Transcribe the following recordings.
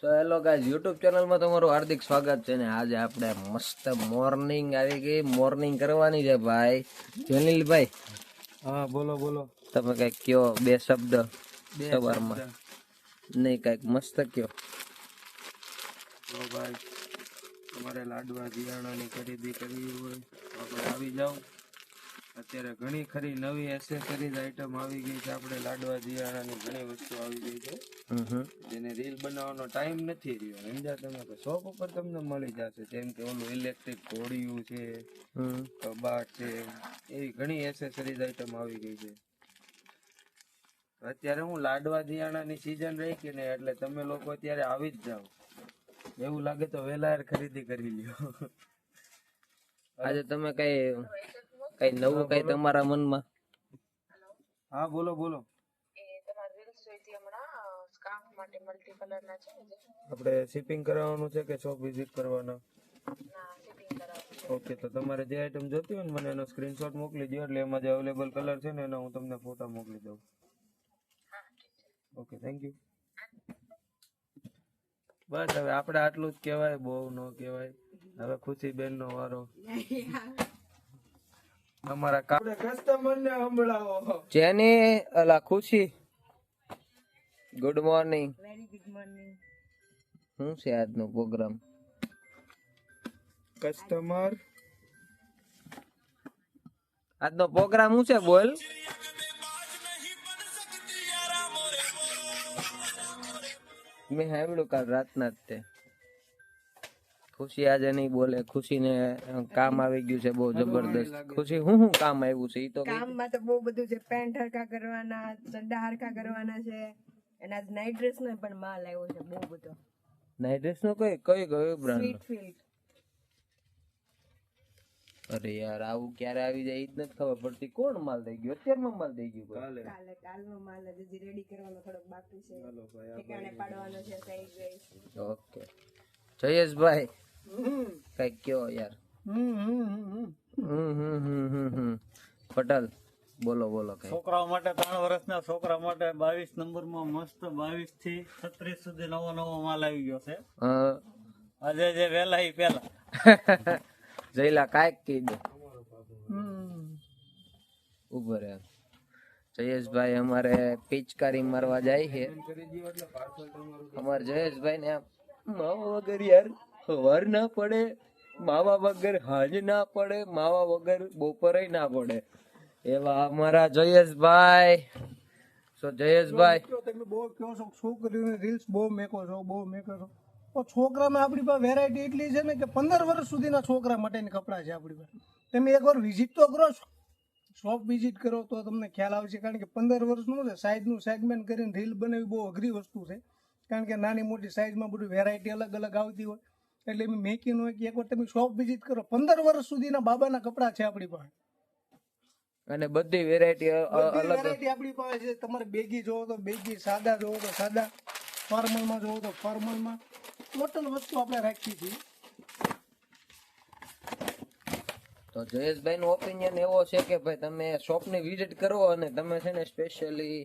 તો hello guys YouTube ચેનલમાં તમારું હાર્દિક સ્વાગત છે ને આજે આપણે મસ્ત મોર્નિંગ આવી ગઈ મોર્નિંગ કરવાની છે ભાઈ જલીલભાઈ. હા બોલો બોલો. તમે કઈક કયો બે શબ્દ સવારમાં નહીં કઈક મસ્ત કયો. તો ભાઈ તમારે લાડવા દિયાણાની ખરીદી કરવી હોય તો આપણે આવી જાઓ. અત્યારે ઘણી ખરી નવી એસેસરીઝ આઈટમ આવી ગઈ છે. આપણે લાડવા દિયાણાની ઘણી વસ્તુ આવી ગઈ છે જેને રીલ બનાવવાનો ટાઈમ નથી રહ્યો. સમજ્યા તમે? તો શોપ ઉપર તમને મળી જશે. જેમ કે ઓલું ઇલેક્ટ્રિક ઘોડિયું છે, કબાટ છે, એવી ઘણી એસેસરીઝ આઈટમ આવી ગઈ છે. અત્યારે હું લાડવા દિયાણાની સીઝન રહી કે ને એટલે તમે લોકો અત્યારે આવી જ જાઓ. એવું લાગે તો વેલા ખરીદી કરી લ્યો. આજે તમે કઈ નવું કઈ તમારા મનમાં? હા બોલો બોલો. આપણે શિપિંગ કરાવવાનું છે કે શોપ વિઝિટ કરવાના? ઓકે, તો તમારે જે આઈટમ જોતી હોય ને મને એનો સ્ક્રીનશોટ મોકલી દો એટલે એમાં જે અવેલેબલ કલર છે ને એનો હું તમને ફોટા મોકલી દઉં. Okay, thank you. બસ હવે આપણે આટલું જ કહેવાય, બહુ ન કહેવાય. હવે ખુશીબેન નો વારો. અમારા કસ્ટમર ને સંભળાવો. જેની અલા ખુશી, good morning. Very good morning. શું છે આજનો પ્રોગ્રામ? કસ્ટમર આજનો પ્રોગ્રામ શું છે બોલ? મેં સાંભળ્યું કાલ રાતના જ તે ખુશી આજે નહીં બોલે. ખુશીને કામ આવી ગયું છે બહુ જબરદસ્ત. ખુશી શું કામ આવ્યું છે? ઈ તો કામમાં તો બહુ બધું છે. પેન્ટ હરખા કરવાના, ચડ્ડા હરખા કરવાના છે. એના નાઇટ ડ્રેસ નો પણ માલ આવ્યો છે બહુ બધો. નાઇટ ડ્રેસ નો કઈ બ્રાન્ડ? Sweet field. અરે યાર આવું ક્યારે આવી જાય ઈ જ નથી ખબર પડતી. કોણ માલ દઈ ગયું? અત્યારમાં માલ દઈ ગયું? કાલનો માલ હજી રેડી કરવાનો થોડોક બાકી છે. ઠેકાણે પાડવાનો છે સાઈઝ વાઈઝ. ઓકે જયેશભાઈ કઈક કયો યાર. પટેલ બોલો બોલો કઈ. છોકરાઓ માટે 3 વર્ષના છોકરા માટે 22 નંબરમાં મસ્ત 22 થી 36 સુધી નવો માલ આવી ગયો છે. આજે જે વેલા ઈ પેલા જયલા કાંઈક કહી દે. ઉભો રે. જયેશભાઈ અમારે પિચકારી મારવા જાય છે. અમારે જયેશભાઈ ને માવા વગર યાર વાર ના પડે, માવા વગર હાજ ના પડે, માવા વગર બપોરે ના પડે એવા અમારા જયેશભાઈ. સો જયેશભાઈ તમે બહુ કહો છો છોકરીઓની રીલ્સ બહુ મેકો છો, બહુ મેકો છો. તો છોકરામાં આપણી પાસે વેરાયટી એટલી છે ને કે 15 વર્ષ સુધીના છોકરા માટેની કપડાં છે આપણી પાસે. તમે એકવાર વિઝિટ તો કરો, શોપ વિઝિટ કરો તો તમને ખ્યાલ આવશે. કારણ કે 15 વર્ષનું છે સાઈઝનું સેગમેન્ટ કરીને રીલ બનાવવી બહુ અઘરી વસ્તુ છે. કારણ કે નાની મોટી સાઈઝમાં બધું વેરાયટી અલગ અલગ આવતી હોય એટલે એમ મેકિંગ હોય કે એકવાર તમે શોપ વિઝિટ કરો. 15 વર્ષ સુધીના બાબાના કપડાં છે આપણી પાસે અને બધી વેરાયટી અલગ વેરાયટી આપણી પાસે છે. તમારે બેગી જોવો તો બેગી, સાદા જોવો તો સાદા, ફોર્મલમાં જોવો તો ફોર્મલમાં, ટોટલ વસ્તુ આપણે રાખીએ છીએ. તો જયેશભાઈ નો ઓપિનિયન એવો છે કે ભાઈ તમે શોપની વિઝિટ કરો અને તમે છે ને સ્પેશિયલી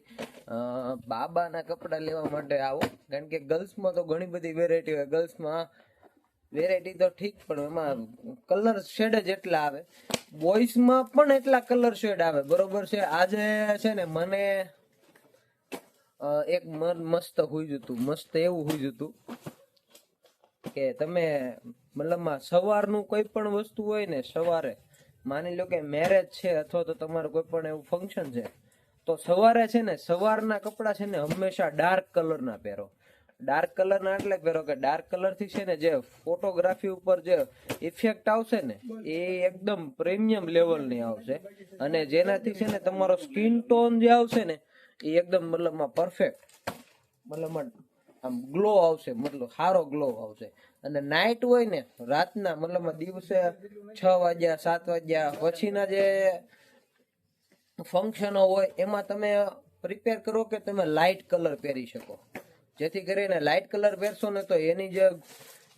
બાબાના કપડા લેવા માટે આવો. કારણ કે ગર્લ્સમાં તો ઘણી બધી વેરાયટી હોય. ગર્લ્સમાં વેરાયટી તો ઠીક પણ એમાં કલર શેડ જ એટલા આવે. બોಯ್સમાં પણ એટલા કલર શેડ આવે. બરોબર છે. આજે છે ને મને એક મસ્ત હુઈ હતું, મસ્ત એવું હુઈ હતું કે તમે મતલબમાં સવારનું કોઈ પણ વસ્તુ હોય ને, સવારે માની લો કે મેરેજ છે અથવા તો તમારું કોઈ પણ એવું ફંક્શન છે તો સવારે છે ને સવારના કપડા છે ને હંમેશા ડાર્ક કલરના પહેરો. ડાર્ક કલરના એટલે પહેરો કે ડાર્ક કલર થી છે ને જે ફોટોગ્રાફી ઉપર જે ઇફેક્ટ આવશે ને એ એકદમ પ્રીમિયમ લેવલની આવશે. અને જેનાથી છે ને તમારો સ્કિન ટોન જે આવશે ને એ એકદમ મતલબમાં પરફેક્ટ, મતલબમાં આમ ગ્લો આવશે, મતલબ સારો ગ્લો આવશે. અને નાઇટ હોય ને રાતના, મતલબ દિવસે 6 વાગ્યા 7 વાગ્યા પછીના જે ફંક્શનો હોય એમાં તમે પ્રિપેર કરો કે તમે લાઇટ કલર પહેરી શકો. જેથી કરીને લાઇટ કલર પહેરશો ને તો એની જે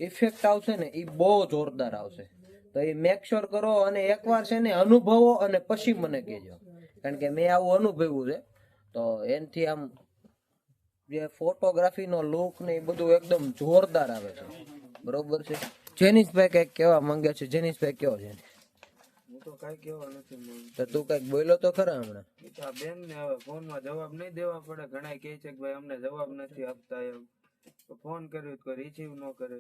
ઇફેક્ટ આવશે ને એ બહુ જોરદાર આવશે. તો એ મેક શ્યોર કરો અને એકવાર છે ને અનુભવો અને પછી મને કહેજો. કારણ કે મેં આવું અનુભવ્યું છે. તો એનાથી આમ જે ફોટોગ્રાફીનો લુક ને એ બધું એકદમ જોરદાર આવે છે, બરોબર છે. જેનિશભાઈ કઈક કહેવા માંગે છે, જેનિશભાઈ કયો છે? હું તો કઈ કેવા નથી માંગતો. તો તું કઈક બોલ્યો તો ખરા હમણાં. એ તો આ બેન ને હવે ફોન માં જવાબ નહીં દેવા પડે. ઘણા કહે છે કે ભાઈ અમને જવાબ નથી આપતા એમ, તો ફોન કર્યો તો રિસીવ ન કરે.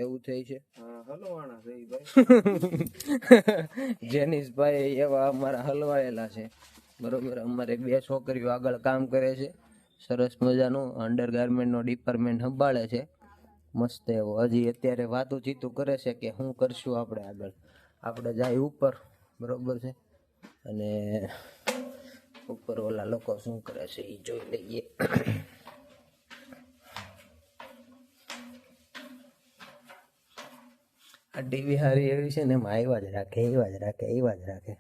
એવું થઈ છે. હા, હલવાણા છે ઈ ભાઈ. જેનિશભાઈ એવા અમારા હલવાયેલા છે, બરોબર. અમારે 2 છોકરીઓ આગળ કામ કરે છે, સરસ મજાનું અંડરગાર્મેન્ટ નો ડિપાર્ટમેન્ટ સંભાળે છે, મસ્ત એવો. હજી અત્યારે વાતું ચીતું કરે છે કે શું કરશું આપણે આગળ. આપણે જાય ઉપર, બરોબર છે, અને ઉપર ઓલા લોકો શું કરે છે એ જોઈ લઈએ. આ ટીવી હારી એવી છે ને, એમાં આવ્યા જ રાખે, એવા જ રાખે, એવા જ રાખે.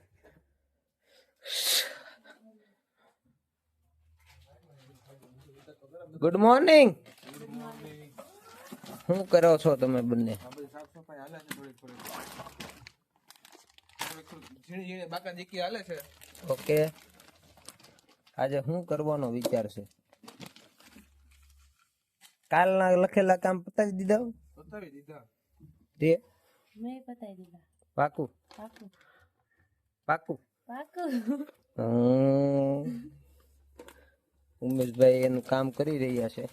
Good morning. શું કરો છો તમે બંને? ઓકે, આજે શું કરવાનો વિચાર છે? કાલના લખેલા કામ પતાવી દીધા? તે મેં પતાવી દીધા. પાકું પાકું પાકું. પાકું. ઉમેશભાઈ એનું કામ કરી રહ્યા છે.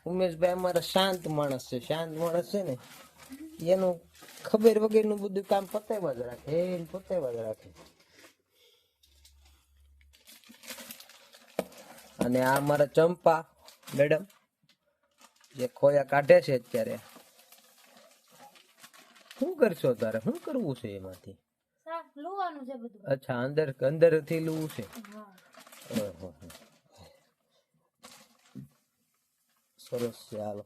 ઉમેશભાઈ અમારા શાંત માણસ છે, શાંત માણસ છે ને, એનું ખબર વગરનું બધું કામ પતાવ્યા જ રાખે, એને પતાવ્યા જ રાખે. અને આ અમારા ચંપા મેડમ જે ખોયા કાઢે છે અત્યારે. શું કરશો તારે? શું કરવું છે એમાંથી? સાફ લુવાનું છે બધું. અચ્છા, અંદર થી લૂવું છે. હા. ઓહો, સરસ છે. હાલો,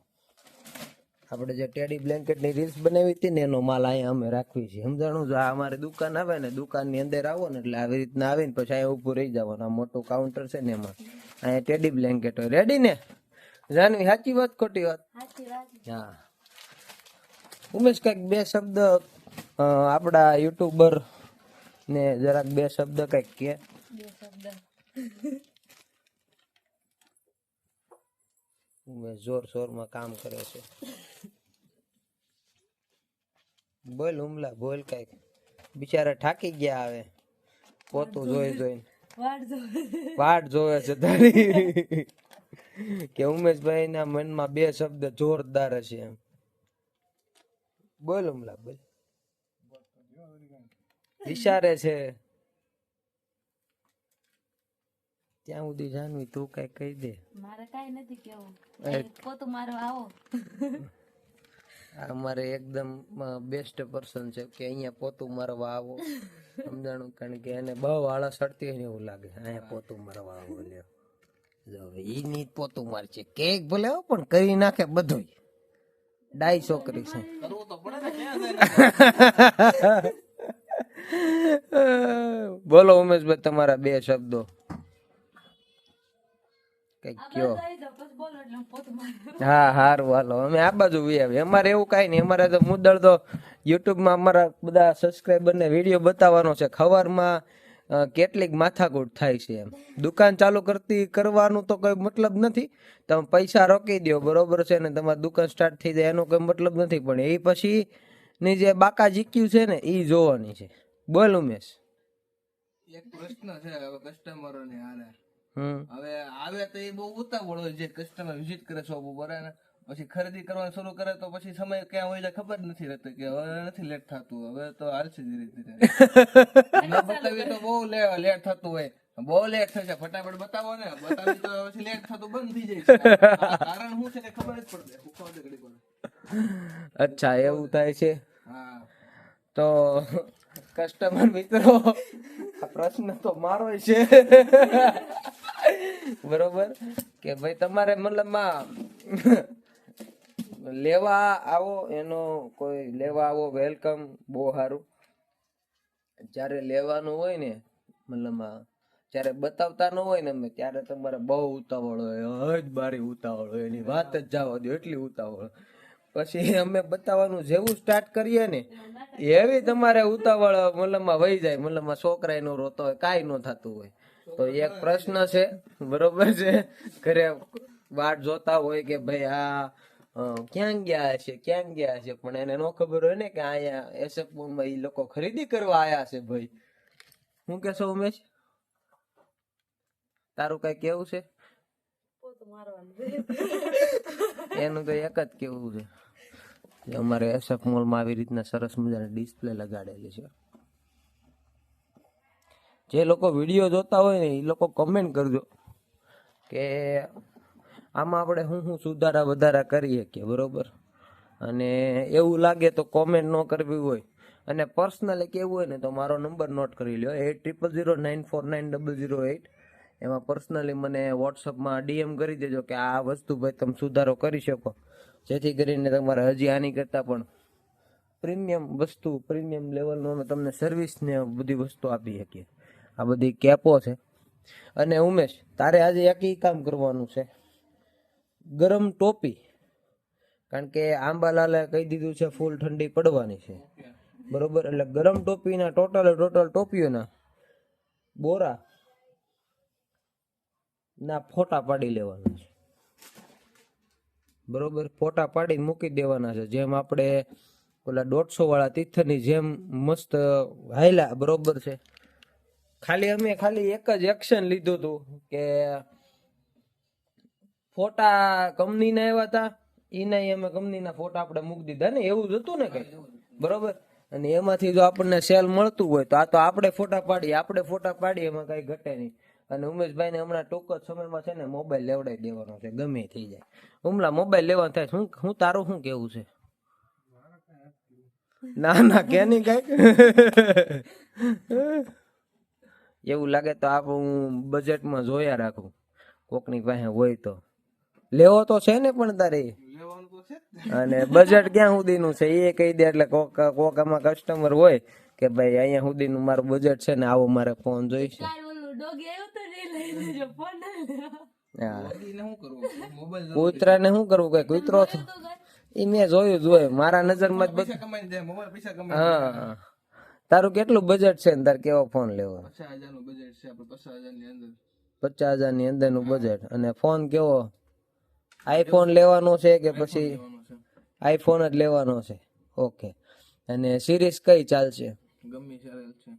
આપણે જે ટેડી બ્લેન્કેટ ની રીલ્સ બનાવી હતી ને, એનો માલ અહીંયા અમે રાખવી છે, સમજાણું? જો આ અમારી દુકાન આવે ને, દુકાન ની અંદર આવો ને એટલે આવી રીતના આવીને પછી અહીંયા ઉભું રહી જવાનું. આ મોટું કાઉન્ટર છે ને, એમાં અહીંયા ટેડી બ્લેન્કેટ હોય. રેડી ને જાનવી? સાચી વાત ખોટી વાત? સાચી વાત. હા. ઉમેશ, કઈક 2 શબ્દ આપડા યુટ્યુબર ને જરાક 2 શબ્દ કઈક કે. 2 શબ્દ. ઉમેશ જોર શોરમાં કામ કરે છે. બોલ ઉમલા, બોલ કઈક. બિચારા થાકી ગયા, આવે પોતું જોઈ જોઈને વાટ જોવે છે તારી. કે ઉમેશભાઈ ના મનમાં 2 શબ્દ જોરદાર હશે એમ. બોલ ઉમલા, બોલ. વિચારે છે ત્યાં સુધી. જાનવી તું કઈ કહી દે. મારે કાઈ નથી કેવું. પોતું મારો આવો. અમારે એકદમ બેસ્ટ પર્સન છે કે અહીંયા પોતું મારવા આવો, સમજાણું? કારણ કે એને બહુ આળસ ચડતી હોય ને એવું લાગે, અહીંયા પોતું મારવા આવો. લ્યો જો ઈ ની પોતું મારશે કેક ભલે હો, પણ કરી નાખે બધું. ડાઈ છોકરી છે. બોલો ઉમેશભાઈ, તમારા 2 શબ્દો કઈક કયો. હા, હારું, હાલો અમે આ બાજુ આવી. અમારે એવું કઈ નહીં. અમારે તો મુદ્દળ તો યુટ્યુબમાં અમારા બધા સબસ્ક્રાઈબર ને વિડીયો બતાવવાનો છે. ખબરમાં કેટલીક માથાકૂટ થાય છે એમ. દુકાન ચાલુ કરવાનું તો કોઈ મતલબ નથી. તમે પૈસા રોકી દો, બરોબર છે ને, તમારી દુકાન સ્ટાર્ટ થઈ જાય એનો કોઈ મતલબ નથી. પણ એ પછી ની જે બાકા જીક્યું છે ને, એ જોવાની છે. બોલ ઉમેશ. એક પ્રશ્ન છે હવે કસ્ટમરો ને હારે. હવે આવે તો એ બહુ ઉતાવળ હોય, જે કસ્ટમર વિઝિટ કરે શોપ ઉપર ને પછી ખરીદી કરવાનું શરૂ કરે તો પછી સમય ક્યાં હોય જાય ખબર નથી રહેતી કે હવે નથી લેટ થતું, હવે તો હાલશે ધીરે ધીરે. ન બતાવીએ તો બહુ લેટ થતું હોય, બહુ લેટ થશે. ફટાફટ બતાવો ને, બતાવી તો પછી લેટ થતું બંધ થઈ જાય છે. કારણ શું છે કે ખબર જ પડે. અચ્છા, એવું થાય છે. હા, તો કસ્ટમર મિત્રો, આ પ્રશ્ન તો મારો છે, બરોબર? કે ભાઈ તમારે મતલબમાં લેવા આવો, એનો કોઈ લેવા આવો, વેલકમ, બહુ સારું. જ્યારે લેવાનું હોય ને, મતલબમાં જ્યારે બતાવતા ન હોય ને અમે, ત્યારે તમારે બહુ ઉતાવળ હોય, હજ બારી ઉતાવળ હોય, એની વાત જ જવા દો, એટલી ઉતાવળ. પછી અમે બતાવવાનું જેવું સ્ટાર્ટ કરીએ ને, એવી તમારે ઉતાવળ મતલબમાં વહી જાય. મતલબમાં છોકરા નો રોતો હોય, કાંઈ ન થતું હોય. તો એક પ્રશ્ન છે, બરોબર છે, ઘરે વાટ જોતા હોય કે ભાઈ આ ક્યાં ગયા હશે પણ એને નો ખબર હોય ને કે અહીંયા એસએફ મોલમાં ઈ લોકો ખરીદી કરવા આયા છે. ભાઈ હું કેશો ઉમેશ, તારું કઈ કેવું છે? એનું તો એક જ કેવું છે કે અમારે એસએફ મોલમાં આવી રીતના સરસ મજાની ડિસ્પ્લે લગાડેલી છે. જે લોકો વિડીયો જોતા હોય ને એ લોકો કમેન્ટ કરજો કે આમાં આપણે શું સુધારા વધારા કરી શકીએ, બરોબર. અને એવું લાગે તો કોમેન્ટ ન કરવી હોય અને પર્સનલી કેવું હોય ને તો મારો નંબર નોટ કરી લ્યો 8009490008. એમાં પર્સનલી મને વોટ્સઅપમાં ડીએમ કરી દેજો કે આ વસ્તુ ભાઈ તમે સુધારો કરી શકો, જેથી કરીને તમારે હજી આની કરતાં પણ પ્રીમિયમ લેવલનો અમે તમને સર્વિસ ને બધી વસ્તુ આપી શકીએ. આ બધી કેપો છે. અને ઉમેશ, તારે આજે એક કામ કરવાનું છે, ગરમ ટોપી, કારણ કે આંબાલાલે કહી દીધું છે ફૂલ ઠંડી પડવાની છે, બરોબર. એટલે ગરમ ટોપીના ટોટલ ટોપીઓના બોરા ના ફોટા પાડી લેવાના છે, બરોબર. ફોટા પાડી મૂકી દેવાના છે, જેમ આપણે ઓલા 150 વાળા તિથરની જેમ મસ્ત હાયલા, બરોબર છે. અમે એક જ એક્શન લીધું હતું કે ફોટા કંપનીના આવ્યા હતા, એના અમે કંપનીના ફોટા આપણે મૂકી દીધા ને, એવું જ હતું ને કઈ, બરોબર. અને એમાંથી જો આપણને સેલ મળતું હોય તો આ તો આપણે ફોટા પાડીએ એમાં કઈ ઘટે નહીં. અને ઉમેશભાઈ ને હમણાં ટૂંક જ સમયમાં છે ને મોબાઈલ લેવડાવી દેવાનો છે, ગમે થઈ જાય. ઉમલા મોબાઈલ લેવાનો થાય. હું તારું શું કેવું છે? ના કે નહીં કઈ એવું લાગે તો હું બજેટમાં જોયા રાખું, કોકની પાસે હોય તો લેવો તો છે ને, પણ તારે અને બજેટ ક્યાં સુધીનું છે એ કહી દે, એટલે કોક આમાં કસ્ટમર હોય કે ભાઈ અહીંયા સુધીનું મારું બજેટ છે ને, આવો મારે ફોન જોઈશે. કૂતરાને શું કરવું, કઈ કૂતરો એ મેં જોયું મારા નજરમાં જ બધું. હા, તારું કેટલું બજેટ છે ને તારે કેવો ફોન લેવો? 50,000 નું બજેટ છે આપણે, 50,000 ની અંદર. 50,000 ની અંદર નું બજેટ. અને ફોન કેવો, આઈફોન લેવાનો છે કે પછી આઈફોન જ લેવાનો છે? ઓકે. અને સિરીઝ કઈ ચાલશે? ગમે ચાલે છે,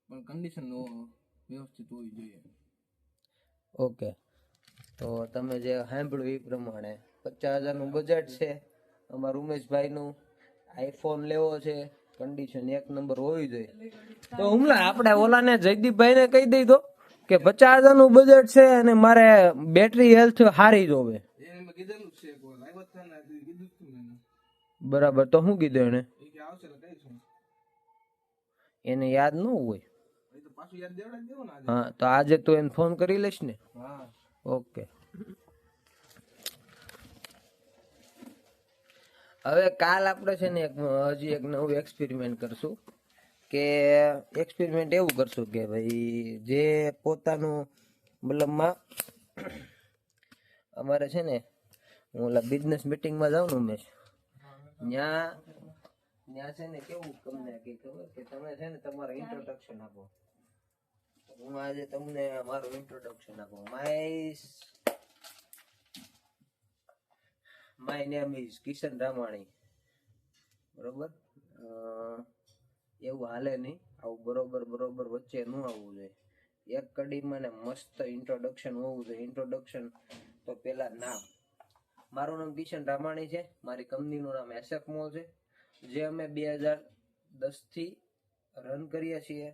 પણ કન્ડિશન વ્યવસ્થિત હોવી જોઈએ. ઓકે, તો તમે જે સાંભળ્યું એ પ્રમાણે 50,000 નું બજેટ છે અમારા ઉમેશભાઈ નું. આઈફોન લેવો છે, કન્ડિશન એક નંબર હોવી જોઈએ. તો હુમલા આપણે ઓલાને જયદીપભાઈ ને કહી દઈ દો કે 50,000 નું બજેટ છે અને મારે બેટરી હેલ્થ સારી જોવે. એને કીધેલું છે, કોઈ લાવ્યો છે ને, કીધું તું એને. બરાબર, તો શું કીધું એને? એ કે આવશે એટલે કહીશું. એને યાદ ન હોય. એ તો પાછું યાદ દેવડાવી દેવો ને આજે. હા, તો આજે તું એને ફોન કરી લઈશ ને? હા. ઓકે. હવે કાલ આપણે છે ને હજી એક નવું એક્સપેરિમેન્ટ કરશું. કે એક્સપેરિમેન્ટ એવું કરશું કે ભાઈ જે પોતાનું મતલબમાં અમારે છે ને, હું ઓલા બિઝનેસ મીટિંગમાં જાઉં ને ઉમેશ, ત્યાં છે ને કેવું તમને કઈ ખબર કે તમે છે ને તમારું ઇન્ટ્રોડક્શન આપો. હું આજે તમને મારું ઇન્ટ્રોડક્શન આપું. My name is Kishan Ramani, બરોબર. એવું હાલે નહીં, આવું બરોબર વચ્ચે ન આવવું જોઈએ. એક કડીમાં ને મસ્ત ઇન્ટ્રોડક્શન હોવું જોઈએ. ઇન્ટ્રોડક્શન તો પેલા નામ. મારું નામ કિશન રામાણી છે, મારી કંપનીનું નામ એસએફ મોલ છે, જે અમે 2010 થી રન કરીએ છીએ.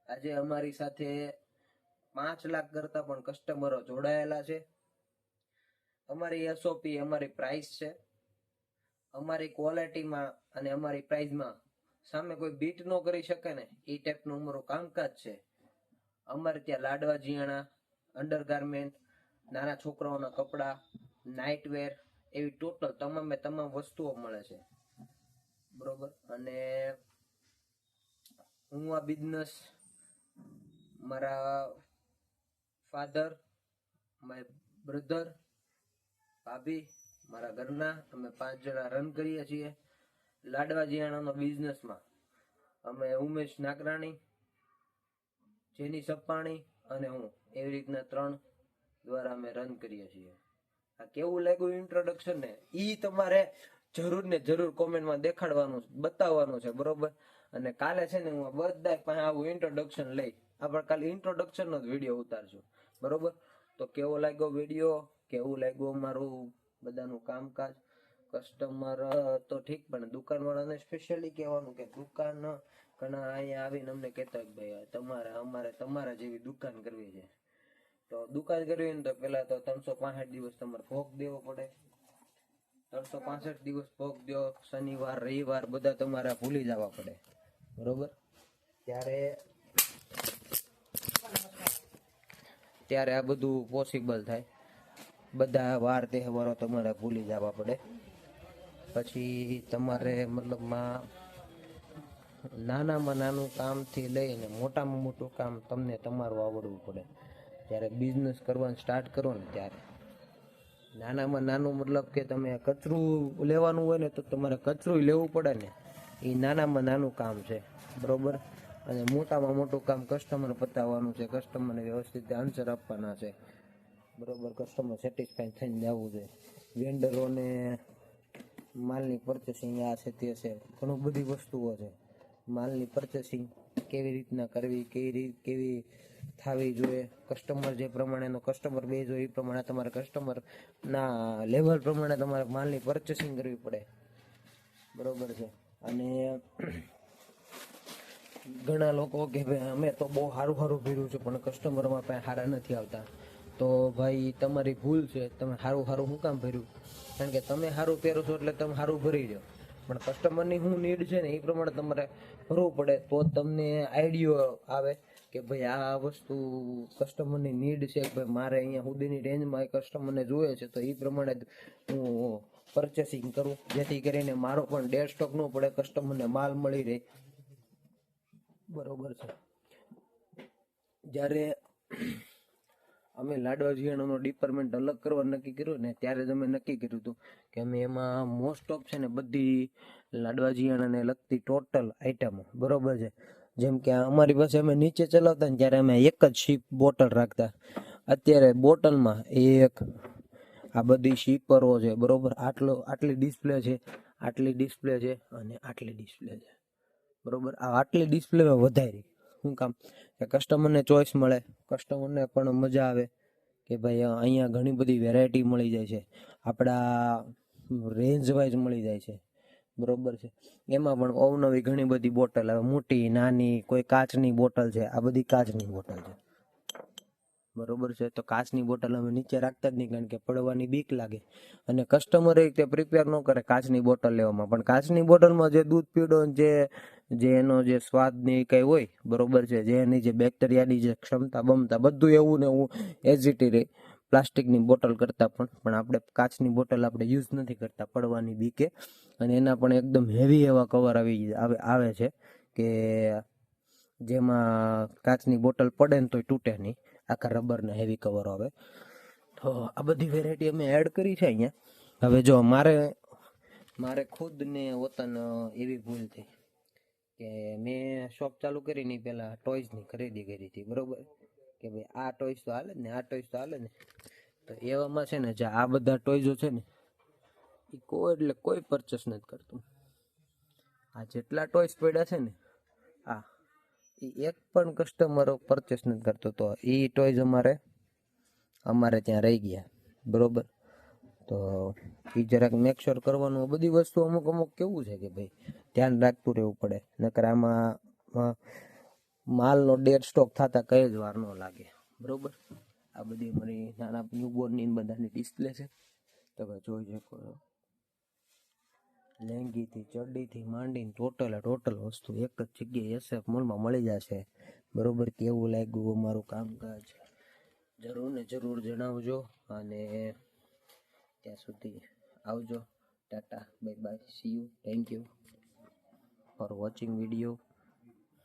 આજે અમારી સાથે 5 લાખ કરતા પણ કસ્ટમરો જોડાયેલા છે. અમારી એસઓપી, અમારી પ્રાઇસ છે. અમારી ક્વોલિટીમાં અને અમારી પ્રાઇસમાં સામે કોઈ બીટ ન કરી શકે ને એ ટાઈપનું અમારું કામકાજ છે. અમારે ત્યાં લાડવા જીયાણા, અંડરગાર્મેન્ટ, નાના છોકરાઓના કપડા, નાઇટવેર, એવી ટોટલ તમામ વસ્તુઓ મળે છે, બરોબર. અને હું આ બિઝનેસ મારા ફાધર, માય બ્રધર, ભાભી, મારા ઘરના અમે 5 જણા રન કરીએ છીએ. લાડવા જીયાણાનો બિઝનેસમાં અમે ઉમેશ નાગરાણી, જેની સપ્પાણી અને હું એવી રીતના 3 દ્વારા અમે રન કરીએ છીએ. આ કેવું લાગ્યું ઇન્ટ્રોડક્શન ને ઈ તમારે જરૂર ને જરૂર કોમેન્ટમાં દેખાડવાનું બતાવવાનું છે, બરોબર. અને કાલે છે ને હું બધા પાસે આવું ઇન્ટ્રોડક્શન લઈ આપણે કાલે ઇન્ટ્રોડક્શન નો જ વિડીયો ઉતારશું, બરોબર. તો કેવો લાગ્યો વિડીયો, કેવું લાગ્યું અમારું બધાનું કામકાજ. કસ્ટમર તો ઠીક, પણ દુકાન વાળાને સ્પેશિયલી કહેવાનું કે દુકાન ઘણા અહીંયા આવીને અમને કહેતા કે ભાઈ અમારે તમારા જેવી દુકાન કરવી છે. તો દુકાન કરવી ને તો પેલા તો 365 દિવસ તમારે ભોગ દેવો પડે. 365 દિવસ ભોગ દો, શનિવાર રવિવાર બધા તમારે ભૂલી જવા પડે, બરોબર. ત્યારે આ બધું પોસિબલ થાય. બધા વાર તહેવારો તમારે ભૂલી જવા પડે. પછી તમારે મતલબમાં નાનામાં નાનું કામથી લઈને મોટામાં મોટું કામ તમને તમારું આવડવું પડે. જ્યારે બિઝનેસ કરવાનું સ્ટાર્ટ કરો ને ત્યારે નાનામાં નાનું મતલબ કે તમે કચરું લેવાનું હોય ને તો તમારે કચરું લેવું પડે ને, એ નાનામાં નાનું કામ છે, બરોબર. અને મોટામાં મોટું કામ કસ્ટમર પતાવવાનું છે, કસ્ટમરને વ્યવસ્થિત આન્સર આપવાના છે, બરોબર. કસ્ટમર સેટિસ્ફાઈ થઈને જવું જોઈએ. વેન્ડરોને માલની પરચેસિંગ આ છે તે છે, ઘણું બધી વસ્તુઓ છે. માલની પરચેસિંગ કેવી રીતના કરવી, કેવી થવી જોઈએ, કસ્ટમર જે પ્રમાણેનો કસ્ટમર બેઝ હોય એ પ્રમાણે તમારે કસ્ટમરના લેવલ પ્રમાણે તમારે માલની પરચેસિંગ કરવી પડે, બરોબર છે. અને ઘણા લોકો કે ભાઈ અમે તો બહુ સારું ભર્યું છે પણ કસ્ટમરમાં પાસે સારા નથી આવતા. તો ભાઈ તમારી ભૂલ છે, તમે સારું શું કામ ભર્યું? કારણ કે તમે સારું પહેરો છો એટલે તમે સારું ભરી દો, પણ કસ્ટમરની શું નીડ છે ને એ પ્રમાણે તમારે ભરવું પડે. તો તમને આઈડિયો આવે કે ભાઈ આ વસ્તુ કસ્ટમરની નીડ છે, ભાઈ મારે અહીંયા સુધીની રેન્જમાં એ કસ્ટમરને જોઈએ છે, તો એ પ્રમાણે હું પરચેસિંગ કરું, જેથી કરીને મારો પણ ડેડ સ્ટોક ન પડે, કસ્ટમરને માલ મળી રહે, બરોબર છે. જ્યારે અમે લાડવા જીયાણાનો ડિપાર્ટમેન્ટ અલગ કરવા નક્કી કર્યું ને ત્યારે જ અમે નક્કી કર્યું હતું કે અમે એમાં મોસ્ટ ઓફ છે ને બધી લાડવા જીયાણાને લગતી ટોટલ આઈટમો, બરોબર છે. જેમ કે અમારી પાસે અમે નીચે ચલાવતા ને ત્યારે અમે એક જ શીપ બોટલ રાખતા. અત્યારે બોટલમાં આ બધી શીપરો છે, બરોબર. આટલી ડિસ્પ્લે છે, આટલી ડિસ્પ્લે છે અને આટલી ડિસ્પ્લે છે, બરોબર. આ આટલી ડિસ્પ્લેમાં વધારી શું કામ કે કસ્ટમરને ચોઈસ મળે, કસ્ટમરને પણ મજા આવે કે ભાઈ અહીંયા ઘણી બધી વેરાયટી મળી જાય છે, આપણા રેન્જ વાઇઝ મળી જાય છે, બરોબર છે. એમાં પણ અવનવી ઘણી બધી બોટલ આવે, મોટી નાની, કોઈ કાચની બોટલ છે, આ બધી કાચની બોટલ છે, બરોબર છે. તો કાચની બોટલ અમે નીચે રાખતા જ નહીં, કારણ કે પડવાની બીક લાગે અને કસ્ટમર તે પ્રિપેર ન કરે કાચની બોટલ લેવામાં. પણ કાચની બોટલમાં જે દૂધ પીડો જે એનો જે સ્વાદ ને કઈ હોય, બરોબર છે, જે એની જે બેક્ટેરિયાની જે ક્ષમતા બમતા બધું એવું ને એવું એઝિટી રહે પ્લાસ્ટિકની બોટલ કરતાં પણ આપણે કાચની બોટલ આપણે યુઝ નથી કરતા પડવાની બીકે. અને એના પણ એકદમ હેવી એવા કવર આવે છે કે જેમાં કાચની બોટલ પડે ને તોય તૂટે નહીં, આખા રબરના હેવી કવરો આવે. તો આ બધી વેરાયટી અમે એડ કરી છે અહીંયા. હવે જો મારે ખુદને વતન એવી ભૂલ થઈ કે મેં શોપ ચાલુ કરી ની પહેલા ટોયસની ખરીદી કરી હતી, બરોબર. કે ભાઈ આ ટોયસ તો હાલે ને, આ ટોયસ તો હાલે ને. તો એવામાં છે ને જે આ બધા ટોયઝો છે ને એ કોઈ પરચેસ નથી કરતું. આ જેટલા ટોયસ પડ્યા છે ને એ એક પણ કસ્ટમરો પરચેસ નથી કરતો. તો એ ટોયઝ અમારે ત્યાં રહી ગયા, બરોબર. તો એ જરાક મેક શ્યોર કરવાનું. બધી વસ્તુ અમુક કેવું છે કે ભાઈ ધ્યાન રાખતું રહેવું પડે, નકર આમાં માલનો ડેડ સ્ટોક થતા કઈ જ વાર ન લાગે, બરોબર. આ બધી અમારી નાના ન્યૂબોર્નની બધાની ડિસ્પ્લે છે, તમે જોઈ શકો છો. લેંગીથી ચડ્ડીથી માંડીને ટોટલ વસ્તુ એક જ જગ્યાએ SF મોલમાં મળી જશે, બરોબર. કેવું લાગ્યું અમારું કામકાજ જરૂર ને જરૂર જણાવજો. અને ત્યાં સુધી આવજો. Tata, bye bye, C you, thank you for watching video.